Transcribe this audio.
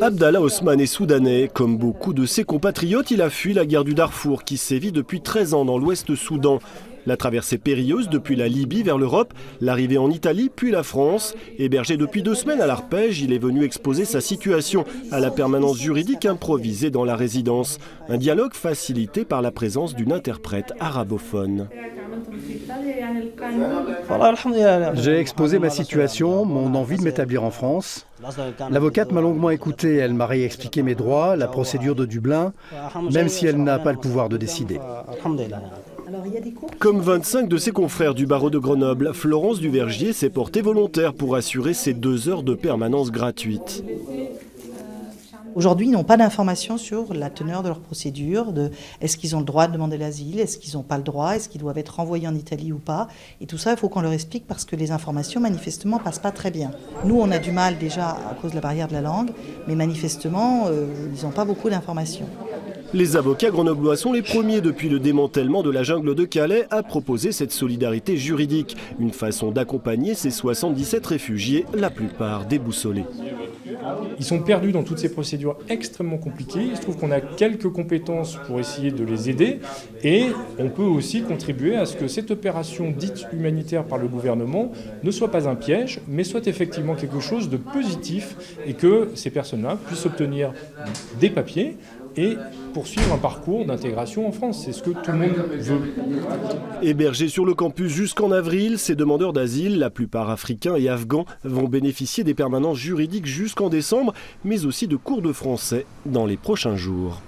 Abdallah Osman est soudanais. Comme beaucoup de ses compatriotes, il a fui la guerre du Darfour qui sévit depuis 13 ans dans l'ouest Soudan. La traversée périlleuse depuis la Libye vers l'Europe, l'arrivée en Italie puis la France. Hébergé depuis 2 semaines à l'Arpège, il est venu exposer sa situation à la permanence juridique improvisée dans la résidence. Un dialogue facilité par la présence d'une interprète arabophone. J'ai exposé ma situation, mon envie de m'établir en France. L'avocate m'a longuement écouté, elle m'a réexpliqué mes droits, la procédure de Dublin, même si elle n'a pas le pouvoir de décider. Comme 25 de ses confrères du barreau de Grenoble, Florence Duvergier s'est portée volontaire pour assurer ces 2 heures de permanence gratuite. Aujourd'hui, ils n'ont pas d'informations sur la teneur de leur procédure, de est-ce qu'ils ont le droit de demander l'asile, est-ce qu'ils n'ont pas le droit, est-ce qu'ils doivent être renvoyés en Italie ou pas. Et tout ça, il faut qu'on leur explique parce que les informations, manifestement, passent pas très bien. Nous, on a du mal déjà à cause de la barrière de la langue, mais manifestement, ils n'ont pas beaucoup d'informations. Les avocats grenoblois sont les premiers depuis le démantèlement de la jungle de Calais à proposer cette solidarité juridique. Une façon d'accompagner ces 77 réfugiés, la plupart déboussolés. Ils sont perdus dans toutes ces procédures extrêmement compliquées. Il se trouve qu'on a quelques compétences pour essayer de les aider et on peut aussi contribuer à ce que cette opération dite humanitaire par le gouvernement ne soit pas un piège, mais soit effectivement quelque chose de positif et que ces personnes-là puissent obtenir des papiers et poursuivre un parcours d'intégration en France. C'est ce que tout le monde veut. Hébergés sur le campus jusqu'en avril, ces demandeurs d'asile, la plupart africains et afghans, vont bénéficier des permanences juridiques jusqu'en décembre, mais aussi de cours de français dans les prochains jours.